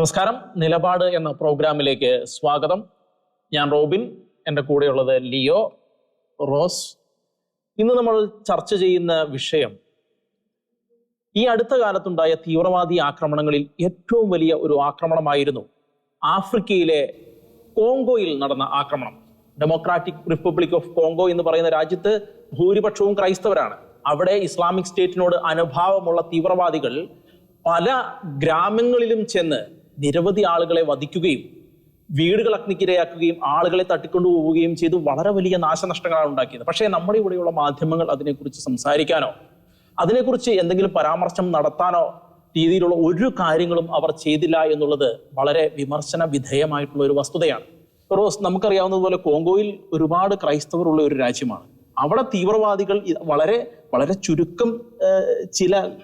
നമസ്കാരം. നിലപാട് എന്ന പ്രോഗ്രാമിലേക്ക് സ്വാഗതം. ഞാൻ റോബിൻ, എൻ്റെ കൂടെയുള്ളത് ലിയോ, റോസ്. ഇന്ന് നമ്മൾ ചർച്ച ചെയ്യുന്ന വിഷയം ഈ അടുത്ത കാലത്തുണ്ടായ തീവ്രവാദി ആക്രമണങ്ങളിൽ ഏറ്റവും വലിയ ഒരു ആക്രമണമായിരുന്നു ആഫ്രിക്കയിലെ കോങ്കോയിൽ നടന്ന ആക്രമണം. ഡെമോക്രാറ്റിക് റിപ്പബ്ലിക് ഓഫ് കോങ്കോ എന്ന് പറയുന്ന രാജ്യത്ത് ഭൂരിപക്ഷവും ക്രൈസ്തവരാണ്. അവിടെ ഇസ്ലാമിക് സ്റ്റേറ്റിനോട് അനുഭാവമുള്ള തീവ്രവാദികൾ പല ഗ്രാമങ്ങളിലും ചെന്ന് നിരവധി ആളുകളെ വധിക്കുകയും വീടുകൾ അഗ്നിക്കിരയാക്കുകയും ആളുകളെ തട്ടിക്കൊണ്ടുപോവുകയും ചെയ്തു വളരെ വലിയ നാശനഷ്ടങ്ങളാണ് ഉണ്ടാക്കിയത്. പക്ഷേ നമ്മുടെ ഇവിടെയുള്ള മാധ്യമങ്ങൾ അതിനെക്കുറിച്ച് സംസാരിക്കാനോ അതിനെക്കുറിച്ച് എന്തെങ്കിലും പരാമർശം നടത്താനോ രീതിയിലുള്ള ഒരു കാര്യങ്ങളും അവർ ചെയ്തില്ല എന്നുള്ളത് വളരെ വിമർശന വിധേയമായിട്ടുള്ള ഒരു വസ്തുതയാണ്. റോസ്, നമുക്കറിയാവുന്നതുപോലെ കോങ്കോയിൽ ഒരുപാട് ക്രൈസ്തവർ ഉള്ള ഒരു രാജ്യമാണ്. അവിടെ തീവ്രവാദികൾ വളരെ വളരെ ചുരുക്കം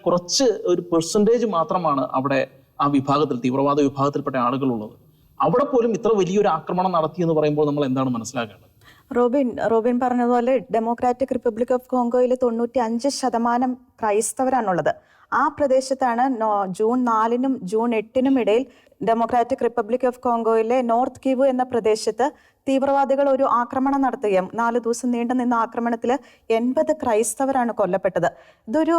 കുറച്ച് ഒരു പെർസെൻറ്റേജ് മാത്രമാണ് അവിടെ ആ വിഭാഗത്തിൽ, തീവ്രവാദ വിഭാഗത്തിൽപ്പെട്ട ആളുകളുള്ളത്. അവിടെ പോലും ഇത്ര വലിയൊരു ആക്രമണം നടത്തി എന്ന് പറയുമ്പോൾ നമ്മൾ എന്താണ് മനസ്സിലാക്കേണ്ടത്? റോബിൻ പറഞ്ഞതുപോലെ ഡെമോക്രാറ്റിക് റിപ്പബ്ലിക് ഓഫ് കോങ്കോയിൽ 95% ക്രൈസ്തവരാണുള്ളത്. ആ പ്രദേശത്താണ് ജൂൺ 4-നും ജൂൺ 8-നും ഇടയിൽ ഡെമോക്രാറ്റിക് റിപ്പബ്ലിക് ഓഫ് കോങ്കോയിലെ നോർത്ത് കിവു എന്ന പ്രദേശത്ത് തീവ്രവാദികൾ ഒരു ആക്രമണം നടത്തുകയും 4 ദിവസം നീണ്ടു നിന്ന ആക്രമണത്തിൽ 80 ക്രൈസ്തവരാണ് കൊല്ലപ്പെട്ടത്. ഇതൊരു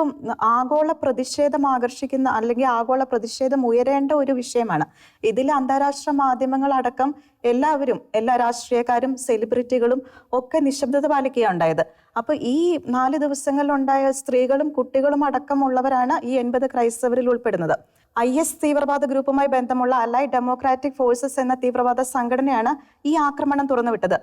ആഗോള പ്രതിഷേധം ആകർഷിക്കുന്ന അല്ലെങ്കിൽ ആഗോള പ്രതിഷേധം ഉയരേണ്ട ഒരു വിഷയമാണ്. ഇതിൽ അന്താരാഷ്ട്ര മാധ്യമങ്ങൾ അടക്കം എല്ലാവരും, എല്ലാ രാഷ്ട്രീയക്കാരും സെലിബ്രിറ്റികളും ഒക്കെ നിശബ്ദത പാലിക്കുകയാണ് ഉണ്ടായത്. അപ്പൊ ഈ 4 ദിവസങ്ങളിലുണ്ടായ സ്ത്രീകളും കുട്ടികളും അടക്കമുള്ളവരാണ് ഈ 80 ക്രൈസ്തവരിൽ ഉൾപ്പെടുന്നത്. IS തീവ്രവാദ ഗ്രൂപ്പുമായി ബന്ധമുള്ള അലൈഡ് ഡെമോക്രാറ്റിക് ഫോഴ്സസ് എന്ന തീവ്രവാദ സംഘടനയാണ് ഈ ആക്രമണം തുറന്നുവിട്ടത്.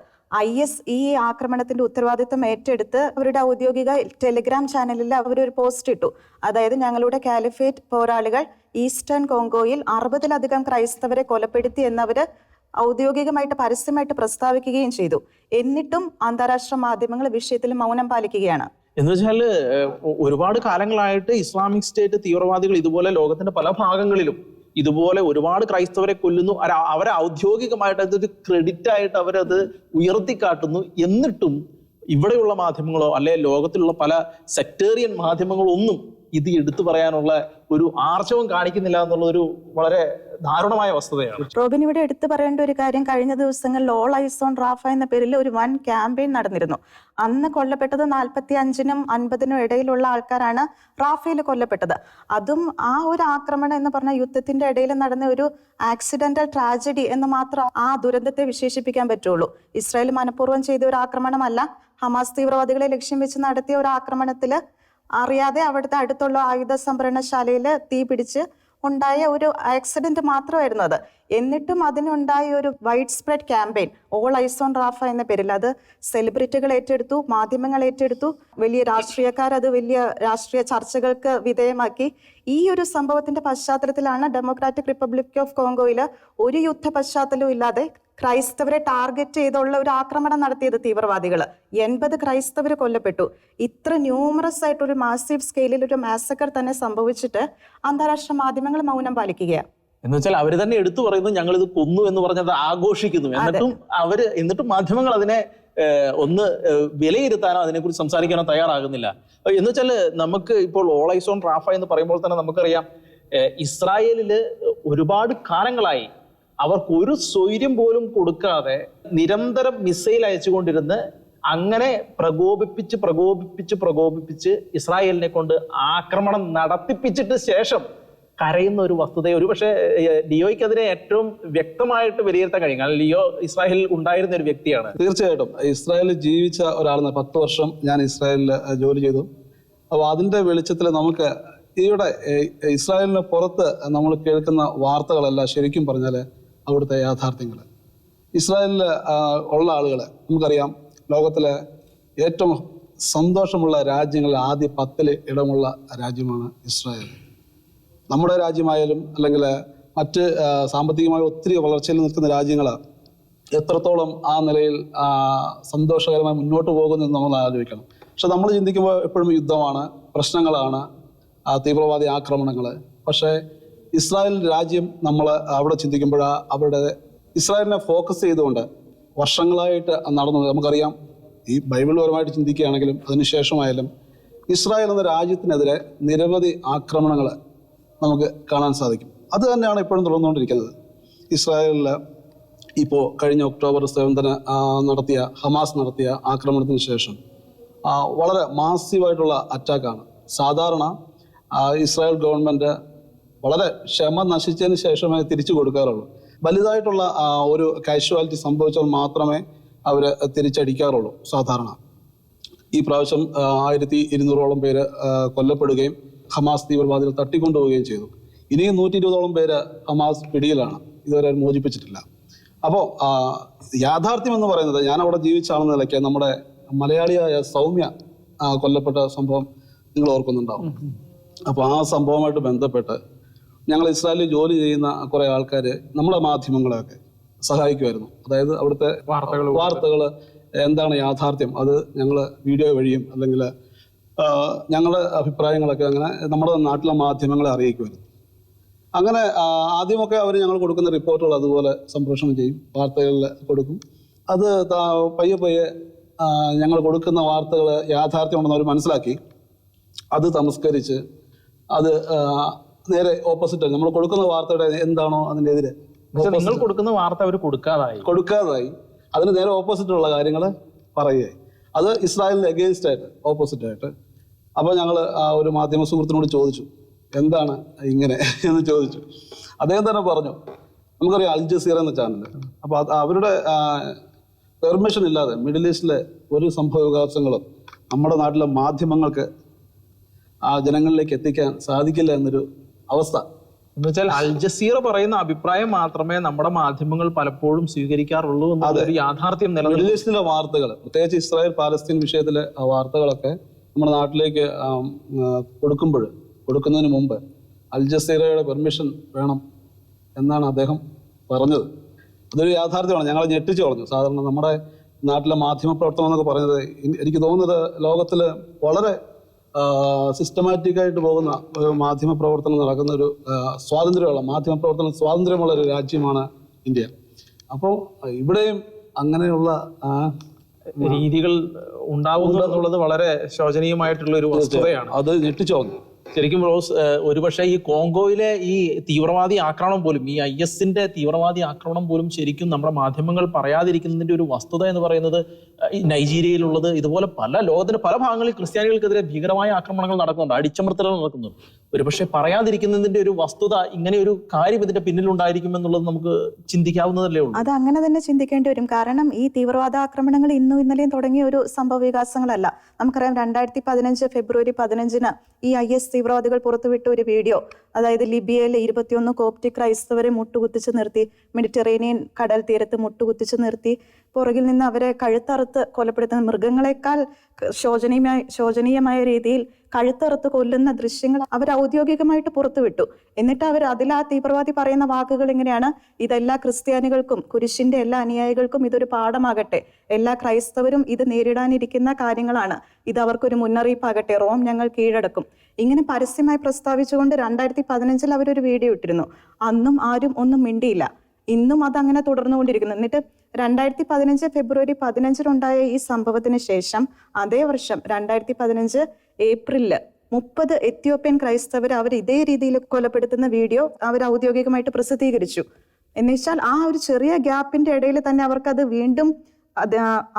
IS ഈ ആക്രമണത്തിന്റെ ഉത്തരവാദിത്വം ഏറ്റെടുത്ത് അവരുടെ ഔദ്യോഗിക ടെലിഗ്രാം ചാനലിൽ അവരൊരു പോസ്റ്റ് ഇട്ടു. അതായത്, ഞങ്ങളുടെ കാലിഫേറ്റ് പോരാളികൾ ഈസ്റ്റേൺ കോങ്കോയിൽ 60-ലധികം ക്രൈസ്തവരെ കൊലപ്പെടുത്തി എന്നവര് ഔദ്യോഗികമായിട്ട് പരസ്യമായിട്ട് പ്രസ്താവിക്കുകയും ചെയ്തു. എന്നിട്ടും അന്താരാഷ്ട്ര മാധ്യമങ്ങൾ വിഷയത്തിൽ മൗനം പാലിക്കുകയാണ്. എന്ന് വെച്ചാല് ഒരുപാട് കാലങ്ങളായിട്ട് ഇസ്ലാമിക് സ്റ്റേറ്റ് തീവ്രവാദികൾ ഇതുപോലെ ലോകത്തിന്റെ പല ഭാഗങ്ങളിലും ഇതുപോലെ ഒരുപാട് ക്രൈസ്തവരെ കൊല്ലുന്നു. അവരെ ഔദ്യോഗികമായിട്ട് അതൊരു ക്രെഡിറ്റ് ആയിട്ട് അവരത് ഉയർത്തിക്കാട്ടുന്നു. എന്നിട്ടും ഇവിടെയുള്ള മാധ്യമങ്ങളോ അല്ലെ ലോകത്തിലുള്ള പല സെക്ടേറിയൻ മാധ്യമങ്ങളോ ഒന്നും ഇത് എടുത്തു പറയാനുള്ള ഒരു ആർജവം കാണിക്കുന്നില്ല എന്നുള്ളതൊരു വളരെ ദാരുണമായ വസ്തുതയാണ്. റോബിൻ, ഇവിടെ എടുത്തു പറയേണ്ട ഒരു കാര്യം, കഴിഞ്ഞ ദിവസങ്ങളിൽ ഓൾ ഐസ് ഓൺ റാഫ എന്ന പേരിൽ ഒരു വൻ ക്യാമ്പയിൻ നടന്നിരുന്നു. അന്ന് കൊല്ലപ്പെട്ടത് 45-നും 50-നും ഇടയിലുള്ള ആൾക്കാരാണ് റാഫയിൽ കൊല്ലപ്പെട്ടത്. അതും ആ ഒരു ആക്രമണം എന്ന് പറഞ്ഞ യുദ്ധത്തിന്റെ ഇടയിൽ നടന്ന ഒരു ആക്സിഡന്റൽ ട്രാജഡി എന്ന് മാത്രം ആ ദുരന്തത്തെ വിശേഷിപ്പിക്കാൻ പറ്റുള്ളൂ. ഇസ്രായേൽ മനഃപൂർവ്വം ചെയ്ത ഒരു ആക്രമണമല്ല. ഹമാസ് തീവ്രവാദികളെ ലക്ഷ്യം വെച്ച് നടത്തിയ ഒരു ആക്രമണത്തില് അറിയാതെ അവിടുത്തെ അടുത്തുള്ള ആയുധ സംഭരണശാലയിൽ തീ പിടിച്ച് ഉണ്ടായ ഒരു ആക്സിഡന്റ് മാത്രമായിരുന്നു അത്. എന്നിട്ടും അതിനുണ്ടായ ഒരു wide spread campaign all eyes on Rafah എന്ന പേരിൽ അത് സെലിബ്രിറ്റികൾ ഏറ്റെടുത്തു, മാധ്യമങ്ങൾ ഏറ്റെടുത്തു, വലിയ രാഷ്ട്രീയക്കാർ അത് വലിയ രാഷ്ട്രീയ ചർച്ചകൾക്ക് വിധേയമാക്കി. ഈ ഒരു സംഭവത്തിന്റെ പശ്ചാത്തലത്തിലാണ് ഡെമോക്രാറ്റിക് റിപ്പബ്ലിക് ഓഫ് കോങ്കോയിൽ ഒരു യുദ്ധ പശ്ചാത്തലവും ഇല്ലാതെ ക്രൈസ്തവരെ ടാർഗറ്റ് ചെയ്തുള്ള ഒരു ആക്രമണം നടത്തിയത് തീവ്രവാദികൾ. 80 ക്രൈസ്തവർ കൊല്ലപ്പെട്ടു. ഇത്ര ന്യൂമറസ് ആയിട്ടൊരു മാസീവ് സ്കെയിലിൽ ഒരു മാസക്കർ തന്നെ സംഭവിച്ചിട്ട് അന്താരാഷ്ട്ര മാധ്യമങ്ങൾ മൗനം പാലിക്കുകയാണ്. എന്ന് വെച്ചാൽ അവര് തന്നെ എടുത്തു പറയുന്നു, ഞങ്ങൾ ഇത് കൊന്നു എന്ന് പറഞ്ഞത് ആഘോഷിക്കുന്നു. എന്നിട്ടും മാധ്യമങ്ങൾ അതിനെ ഒന്ന് വിലയിരുത്താനോ അതിനെക്കുറിച്ച് സംസാരിക്കാനോ തയ്യാറാകുന്നില്ല. എന്ന് വെച്ചാൽ നമുക്ക് ഇപ്പോൾ ഓൾ ഐസ് ഓൺ റാഫ എന്ന് പറയുമ്പോൾ തന്നെ നമുക്കറിയാം, ഇസ്രായേലില് ഒരുപാട് കാലങ്ങളായി അവർക്ക് ഒരു സ്വൈര്യം പോലും കൊടുക്കാതെ നിരന്തരം മിസൈൽ അയച്ചുകൊണ്ടിരുന്ന് അങ്ങനെ പ്രകോപിപ്പിച്ച് ഇസ്രായേലിനെ കൊണ്ട് ആക്രമണം നടത്തിപ്പിച്ചിട്ട് ശേഷം കരയുന്ന ഒരു വസ്തുത ഒരുപക്ഷെ ലിയോയ്ക്ക് അതിനെ ഏറ്റവും വ്യക്തമായിട്ട് വിലയിരുത്താൻ കഴിയും. കാരണം ലിയോ ഇസ്രായേലിൽ ഉണ്ടായിരുന്ന ഒരു വ്യക്തിയാണ്. തീർച്ചയായിട്ടും ഇസ്രായേലിൽ ജീവിച്ച ഒരാളാണ്. 10 വർഷം ഞാൻ ഇസ്രായേലിൽ ജോലി ചെയ്തു. അപ്പോൾ അതിൻ്റെ വെളിച്ചത്തിൽ നമുക്ക് ഇവിടെ ഇസ്രായേലിന് പുറത്ത് നമ്മൾ കേൾക്കുന്ന വാർത്തകളല്ല ശരിക്കും പറഞ്ഞാൽ അവിടുത്തെ യാഥാർത്ഥ്യങ്ങൾ. ഇസ്രായേലിൽ ഉള്ള ആളുകളെ നമുക്കറിയാം, ലോകത്തിലെ ഏറ്റവും സന്തോഷമുള്ള രാജ്യങ്ങളിൽ ആദ്യ 10 ഇടമുള്ള രാജ്യമാണ് ഇസ്രായേൽ. നമ്മുടെ രാജ്യമായാലും അല്ലെങ്കിൽ മറ്റ് സാമ്പത്തികമായി ഒത്തിരി വളർച്ചയിൽ നിൽക്കുന്ന രാജ്യങ്ങൾ എത്രത്തോളം ആ നിലയിൽ സന്തോഷകരമായി മുന്നോട്ട് പോകുന്നതെന്ന് നമ്മൾ ആലോചിക്കണം. പക്ഷെ നമ്മൾ ചിന്തിക്കുമ്പോൾ എപ്പോഴും യുദ്ധമാണ്, പ്രശ്നങ്ങളാണ്, തീവ്രവാദി ആക്രമണങ്ങൾ. പക്ഷേ ഇസ്രായേൽ രാജ്യം നമ്മൾ അവിടെ ചിന്തിക്കുമ്പോൾ അവരുടെ ഇസ്രായേലിനെ ഫോക്കസ് ചെയ്തുകൊണ്ട് വർഷങ്ങളായിട്ട് നടന്നത് നമുക്കറിയാം. ഈ ബൈബിൾ പരമായിട്ട് ചിന്തിക്കുകയാണെങ്കിലും അതിനുശേഷമായാലും ഇസ്രായേൽ എന്ന രാജ്യത്തിനെതിരെ നിരവധി ആക്രമണങ്ങൾ നമുക്ക് കാണാൻ സാധിക്കും. അത് തന്നെയാണ് ഇപ്പോഴും തുടർന്നുകൊണ്ടിരിക്കുന്നത്. ഇസ്രായേലിൽ ഇപ്പോൾ കഴിഞ്ഞ ഒക്ടോബർ 7 നടത്തിയ ഹമാസ് നടത്തിയ ആക്രമണത്തിന് ശേഷം വളരെ മാസീവായിട്ടുള്ള അറ്റാക്കാണ്. സാധാരണ ഇസ്രായേൽ ഗവൺമെൻറ് വളരെ ക്ഷമ നശിച്ചതിന് ശേഷമേ തിരിച്ചു കൊടുക്കാറുള്ളൂ. വലുതായിട്ടുള്ള ഒരു കാഷ്വാലിറ്റി സംഭവിച്ചാൽ മാത്രമേ അവർ തിരിച്ചടിക്കാറുള്ളൂ സാധാരണ. ഈ പ്രാവശ്യം 1200ഓളം പേര് കൊല്ലപ്പെടുകയും ഹമാസ് തീവ്രവാദികൾ തട്ടിക്കൊണ്ടുപോവുകയും ചെയ്തു. ഇനിയും 120ഓളം പേര് ഹമാസ് പിടിയിലാണ്, ഇതുവരെ മോചിപ്പിച്ചിട്ടില്ല. അപ്പോൾ യാഥാർത്ഥ്യം എന്ന് പറയുന്നത്, ഞാൻ അവിടെ ജീവിച്ച ആളെന്ന നിലയ്ക്ക് നമ്മുടെ മലയാളിയായ സൗമ്യ കൊല്ലപ്പെട്ട സംഭവം നിങ്ങൾ ഓർക്കുന്നുണ്ടാവും. അപ്പോൾ ആ സംഭവമായിട്ട് ബന്ധപ്പെട്ട് ഞങ്ങൾ ഇസ്രായേലിൽ ജോലി ചെയ്യുന്ന കുറേ ആൾക്കാർ നമ്മുടെ മാധ്യമങ്ങളെയൊക്കെ സഹായിക്കുമായിരുന്നു. അതായത് അവിടുത്തെ വാർത്തകൾ എന്താണ് യാഥാർത്ഥ്യം, അത് ഞങ്ങൾ വീഡിയോ വഴിയും അല്ലെങ്കിൽ ഞങ്ങളുടെ അഭിപ്രായങ്ങളൊക്കെ അങ്ങനെ നമ്മുടെ നാട്ടിലെ മാധ്യമങ്ങളെ അറിയിക്കുമായിരുന്നു. അങ്ങനെ ആദ്യമൊക്കെ അവർ ഞങ്ങൾ കൊടുക്കുന്ന റിപ്പോർട്ടുകൾ അതുപോലെ സംപ്രേഷണം ചെയ്യും, വാർത്തകളിൽ കൊടുക്കും. അത് പയ്യെ പയ്യെ ഞങ്ങൾ കൊടുക്കുന്ന വാർത്തകൾ യാഥാർത്ഥ്യമുണ്ടെന്ന് അവർ മനസ്സിലാക്കി അത് തമസ്കരിച്ച് അത് നേരെ ഓപ്പോസിറ്റ് നമ്മൾ കൊടുക്കുന്ന വാർത്തയുടെ എന്താണോ അതിൻ്റെ എതിരെ നിങ്ങൾ കൊടുക്കുന്ന വാർത്ത അവർ കൊടുക്കാതായി അതിന് നേരെ ഓപ്പോസിറ്റുള്ള കാര്യങ്ങൾ പറയുകയായി. അത് ഇസ്രായേലിന് എഗെയിൻസ്റ്റ് ആയിട്ട്, ഓപ്പോസിറ്റ് ആയിട്ട്. അപ്പോൾ ഞങ്ങൾ ഒരു മാധ്യമ സുഹൃത്തിനോട് ചോദിച്ചു എന്താണ് ഇങ്ങനെ എന്ന് ചോദിച്ചു. അദ്ദേഹം തന്നെ പറഞ്ഞു, നമുക്കറിയാം അൽ ജസീറ എന്ന ചാനൽ, അപ്പോൾ അവരുടെ പെർമിഷൻ ഇല്ലാതെ മിഡിൽ ഈസ്റ്റിലെ ഒരു സംഭവ വികാസങ്ങളും നമ്മുടെ നാട്ടിലെ മാധ്യമങ്ങൾക്ക് ജനങ്ങളിലേക്ക് എത്തിക്കാൻ സാധിക്കില്ല എന്നൊരു അവസ്ഥ. എന്ന് വെച്ചാൽ അൽ ജസീറ പറയുന്ന അഭിപ്രായം മാത്രമേ നമ്മുടെ മാധ്യമങ്ങൾ പലപ്പോഴും സ്വീകരിക്കാറുള്ളൂ എന്നൊരു യാഥാർത്ഥ്യം നിലനിൽക്കുന്നു. മിഡിൽ ഈസ്റ്റിലെ വാർത്തകൾ, പ്രത്യേകിച്ച് ഇസ്രായേൽ പാലസ്തീൻ വിഷയത്തിലെ വാർത്തകളൊക്കെ നമ്മുടെ നാട്ടിലേക്ക് കൊടുക്കുന്നതിന് മുമ്പ് അൽ ജസീറയുടെ പെർമിഷൻ വേണം എന്നാണ് അദ്ദേഹം പറഞ്ഞത്. അതൊരു യാഥാർത്ഥ്യമാണ്. ഞങ്ങളെ ഞെട്ടിച്ചു കളഞ്ഞു. സാധാരണ നമ്മുടെ നാട്ടിലെ മാധ്യമ പ്രവർത്തനം എന്നൊക്കെ പറയുന്നത് എനിക്ക് തോന്നുന്നത് ലോകത്തിൽ വളരെ സിസ്റ്റമാറ്റിക് ആയിട്ട് പോകുന്ന ഒരു മാധ്യമ പ്രവർത്തനം നടക്കുന്ന ഒരു മാധ്യമ പ്രവർത്തനം സ്വാതന്ത്ര്യമുള്ള ഒരു രാജ്യമാണ് ഇന്ത്യ. അപ്പോൾ ഇവിടെയും അങ്ങനെയുള്ള രീതികൾ ഉണ്ടാവുന്നു എന്നുള്ളത് വളരെ ശോചനീയമായിട്ടുള്ള ഒരു വസ്തുതയാണ്. അത് ഞെട്ടിച്ചു കളഞ്ഞു. ശരിക്കും റോസ്, ഒരുപക്ഷെ ഈ കോങ്കോയിലെ ഈ തീവ്രവാദി ആക്രമണം പോലും, ഈ IS-ന്റെ തീവ്രവാദി ആക്രമണം പോലും ശരിക്കും നമ്മുടെ മാധ്യമങ്ങൾ പറയാതിരിക്കുന്നതിന്റെ ഒരു വസ്തുത എന്ന് പറയുന്നത്, ഈ നൈജീരിയയിലുള്ളത് ഇതുപോലെ ലോകത്തിന്റെ പല ഭാഗങ്ങളിൽ ക്രിസ്ത്യാനികൾക്കെതിരെ ഭീകരമായ ആക്രമണങ്ങൾ നടക്കുന്നുണ്ട്, അടിച്ചമർത്തലുകൾ നടക്കുന്നുണ്ട്. ഒരുപക്ഷെ പറയാതിരിക്കുന്നതിന്റെ ഒരു വസ്തുത, ഇങ്ങനെ ഒരു കാര്യം ഇതിന്റെ പിന്നിലുണ്ടായിരിക്കും എന്നുള്ളത് നമുക്ക് ചിന്തിക്കാവുന്നതല്ലേ ഉള്ളൂ. അത് അങ്ങനെ തന്നെ ചിന്തിക്കേണ്ടി വരും. കാരണം ഈ തീവ്രവാദ ആക്രമണങ്ങൾ ഇന്നും ഇന്നലെയും തുടങ്ങിയ ഒരു സംഭവ വികാസങ്ങളല്ല. നമുക്കറിയാം 2015 ഫെബ്രുവരി 15 ഈ IS തീവ്രവാദികൾ പുറത്തുവിട്ട ഒരു വീഡിയോ, അതായത് ലിബിയയിലെ 21 കോപ്റ്റിക് ക്രൈസ്തവരെ മുട്ടുകുത്തിച്ച് നിർത്തി, മെഡിറ്ററേനിയൻ കടൽ തീരത്ത് മുട്ടുകുത്തിച്ച് നിർത്തി പുറകിൽ നിന്ന് അവരെ കഴുത്തറുത്ത് കൊലപ്പെടുത്തുന്ന, മൃഗങ്ങളെക്കാൾ ശോചനീയമായ രീതിയിൽ കഴുത്തറുത്ത് കൊല്ലുന്ന ദൃശ്യങ്ങൾ അവർ ഔദ്യോഗികമായിട്ട് പുറത്തുവിട്ടു. എന്നിട്ട് അവർ ആ തീവ്രവാദി പറയുന്ന വാക്കുകൾ ഇങ്ങനെയാണ്: ഇതെല്ലാ ക്രിസ്ത്യാനികൾക്കും, കുരിശിന്റെ എല്ലാ അനുയായികൾക്കും ഇതൊരു പാഠമാകട്ടെ, എല്ലാ ക്രൈസ്തവരും ഇത് നേരിടാനിരിക്കുന്ന കാര്യങ്ങളാണ്, ഇത് അവർക്കൊരു മുന്നറിയിപ്പാകട്ടെ, റോം ഞങ്ങൾ കീഴടക്കും. ഇങ്ങനെ പരസ്യമായി പ്രസ്താവിച്ചുകൊണ്ട് 2015 അവരൊരു വീഡിയോ ഇട്ടിരുന്നു. അന്നും ആരും ഒന്നും മിണ്ടിയില്ല. ഇന്നും അതങ്ങനെ തുടർന്നുകൊണ്ടിരിക്കുന്നു. എന്നിട്ട് 2015 ഫെബ്രുവരി 15 ഈ സംഭവത്തിന് ശേഷം അതേ വർഷം 2015 ഏപ്രിലില് 30 എത്യോപ്യൻ ക്രൈസ്തവർ അവർ ഇതേ രീതിയിൽ കൊലപ്പെടുത്തുന്ന വീഡിയോ അവർ ഔദ്യോഗികമായിട്ട് പ്രസിദ്ധീകരിച്ചു. എന്നുവെച്ചാൽ ആ ഒരു ചെറിയ ഗ്യാപ്പിന്റെ ഇടയിൽ തന്നെ അവർക്കത് വീണ്ടും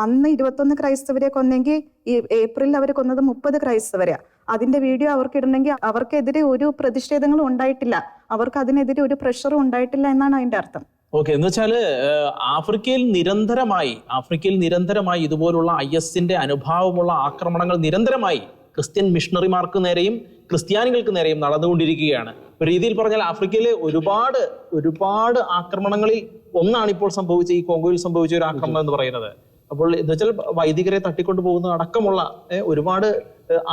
അന്ന് 21 ക്രൈസ്തവരെ കൊന്നെങ്കിൽ ഈ ഏപ്രിലിൽ അവർ കൊന്നത് 30 ക്രൈസ്തവരെയാ. അതിന്റെ വീഡിയോ അവർക്ക് ഇടണമെങ്കിൽ അവർക്കെതിരെ ഒരു പ്രതിഷേധങ്ങളും ഉണ്ടായിട്ടില്ല, അവർക്ക് അതിനെതിരെ ഒരു പ്രഷറും ഉണ്ടായിട്ടില്ല എന്നാണ് അതിന്റെ അർത്ഥം. ഓക്കെ, എന്ന് വെച്ചാല് ആഫ്രിക്കയിൽ നിരന്തരമായി ഇതുപോലുള്ള IS-ന്റെ അനുഭാവമുള്ള ആക്രമണങ്ങൾ നിരന്തരമായി ക്രിസ്ത്യൻ മിഷണറിമാർക്ക് നേരെയും ക്രിസ്ത്യാനികൾക്ക് നേരെയും നടന്നുകൊണ്ടിരിക്കുകയാണ്. ഒരു രീതിയിൽ പറഞ്ഞാൽ ആഫ്രിക്കയിലെ ഒരുപാട് ആക്രമണങ്ങളിൽ ഒന്നാണ് ഇപ്പോൾ സംഭവിച്ച ഈ കോങ്കോയിൽ സംഭവിച്ച ഒരു ആക്രമണം എന്ന് പറയുന്നത്. അപ്പോൾ എന്ന് വെച്ചാൽ വൈദികരെ തട്ടിക്കൊണ്ടു പോകുന്ന അടക്കമുള്ള ഒരുപാട്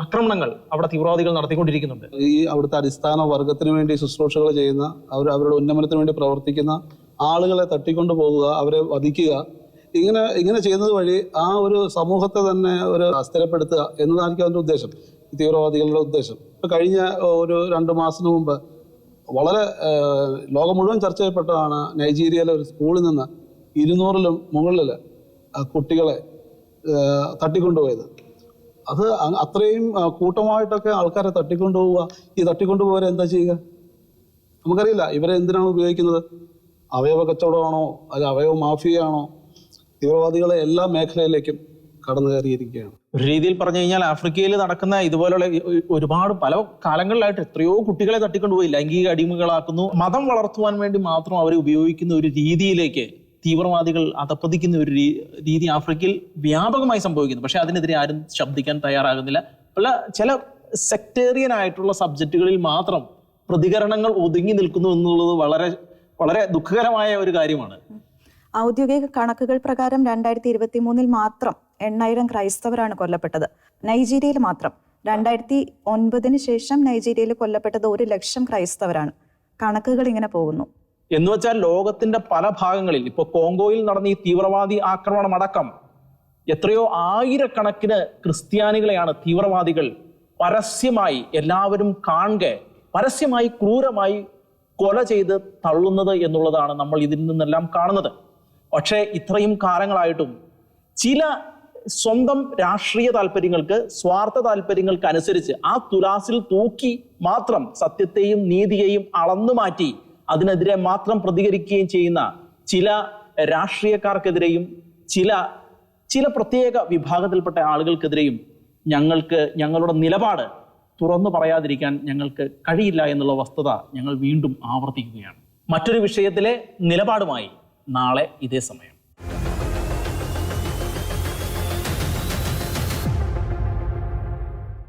ആക്രമണങ്ങൾ അവിടെ തീവ്രവാദികൾ നടത്തിക്കൊണ്ടിരിക്കുന്നുണ്ട്. ഈ അവിടുത്തെ അടിസ്ഥാന വർഗത്തിന് വേണ്ടി ശുശ്രൂഷകൾ ചെയ്യുന്ന, അവരുടെ ഉന്നമനത്തിന് വേണ്ടി പ്രവർത്തിക്കുന്ന ആളുകളെ തട്ടിക്കൊണ്ടു പോകുക, അവരെ വധിക്കുക, ഇങ്ങനെ ചെയ്യുന്നത് വഴി ആ ഒരു സമൂഹത്തെ തന്നെ ഒരു അസ്ഥിരപ്പെടുത്തുക എന്നതായിരിക്കും അതിൻ്റെ ഉദ്ദേശം, തീവ്രവാദികളുടെ ഉദ്ദേശം. ഇപ്പം കഴിഞ്ഞ ഒരു 2 മാസത്തിന് മുമ്പ് വളരെ ലോകം മുഴുവൻ ചർച്ച ചെയ്യപ്പെട്ടതാണ് നൈജീരിയയിലെ ഒരു സ്കൂളിൽ നിന്ന് 200-ലും മുകളിൽ കുട്ടികളെ തട്ടിക്കൊണ്ടുപോയത്. അത് അത്രയും കൂട്ടമായിട്ടൊക്കെ ആൾക്കാരെ തട്ടിക്കൊണ്ടുപോവുക. ഈ തട്ടിക്കൊണ്ടുപോയവരെ എന്താ ചെയ്യുക? നമുക്കറിയില്ല ഇവരെ എന്തിനാണ് ഉപയോഗിക്കുന്നത്. അവയവ കച്ചവടമാണോ, അത് അവയവ മാഫിയയാണോ? തീവ്രവാദികളെ എല്ലാ മേഖലയിലേക്കും കടന്നു കയറിയിരിക്കുകയാണ്. ഒരു രീതിയിൽ പറഞ്ഞു കഴിഞ്ഞാൽ ആഫ്രിക്കയിൽ നടക്കുന്ന ഇതുപോലുള്ള ഒരുപാട് പല കാലങ്ങളിലായിട്ട് എത്രയോ കുട്ടികളെ തട്ടിക്കൊണ്ടുപോയി ലൈംഗിക അടിമകളാക്കുന്നു. മതം വളർത്തുവാൻ വേണ്ടി മാത്രം അവരെ ഉപയോഗിക്കുന്ന ഒരു രീതിയിലേക്ക് തീവ്രവാദികൾ അധപ്പതിക്കുന്ന ഒരു രീതി ആഫ്രിക്കയിൽ വ്യാപകമായി സംഭവിക്കുന്നു. പക്ഷെ അതിനെതിരെ ആരും ശബ്ദിക്കാൻ തയ്യാറാകുന്നില്ല. ചില സെക്ടേറിയൻ ആയിട്ടുള്ള സബ്ജക്റ്റുകളിൽ മാത്രം പ്രതികരണങ്ങൾ ഒതുങ്ങി നിൽക്കുന്നു എന്നുള്ളത് വളരെ വളരെ ദുഃഖകരമായ ഒരു കാര്യമാണ്. ഔദ്യോഗിക കണക്കുകൾ പ്രകാരം 2023 മാത്രം 8000 ക്രൈസ്തവരാണ് കൊല്ലപ്പെട്ടത്. നൈജീരിയയിൽ മാത്രം 2009 ശേഷം നൈജീരിയയിൽ കൊല്ലപ്പെട്ടത് 100,000 ക്രൈസ്തവരാണ്. കണക്കുകൾ ഇങ്ങനെ പോകുന്നു. എന്ന് വെച്ചാൽ ലോകത്തിന്റെ പല ഭാഗങ്ങളിൽ ഇപ്പൊ കോങ്കോയിൽ നടന്ന ഈ തീവ്രവാദി ആക്രമണം അടക്കം എത്രയോ ആയിരക്കണക്കിന് ക്രിസ്ത്യാനികളെയാണ് തീവ്രവാദികൾ പരസ്യമായി എല്ലാവരും കാണുക പരസ്യമായി ക്രൂരമായി കൊല ചെയ്ത് തള്ളുന്നത് എന്നുള്ളതാണ് നമ്മൾ ഇതിൽ നിന്നെല്ലാം കാണുന്നത്. പക്ഷേ ഇത്രയും കാലങ്ങളായിട്ടും ചില സ്വന്തം രാഷ്ട്രീയ താല്പര്യങ്ങൾക്ക്, സ്വാർത്ഥ താല്പര്യങ്ങൾക്ക് അനുസരിച്ച് ആ തുലാസിൽ തൂക്കി മാത്രം സത്യത്തെയും നീതിയെയും അളന്നു മാറ്റി അതിനെതിരെ മാത്രം പ്രതികരിക്കുകയും ചെയ്യുന്ന ചില രാഷ്ട്രീയക്കാർക്കെതിരെയും ചില പ്രത്യേക വിഭാഗത്തിൽപ്പെട്ട ആളുകൾക്കെതിരെയും ഞങ്ങളുടെ നിലപാട് തുറന്നു പറയാതിരിക്കാൻ ഞങ്ങൾക്ക് കഴിയില്ല എന്നുള്ള വസ്തുത ഞങ്ങൾ വീണ്ടും ആവർത്തിക്കുകയാണ്. മറ്റൊരു വിഷയത്തിലെ നിലപാടുമായി നാളെ ഇതേ സമയം.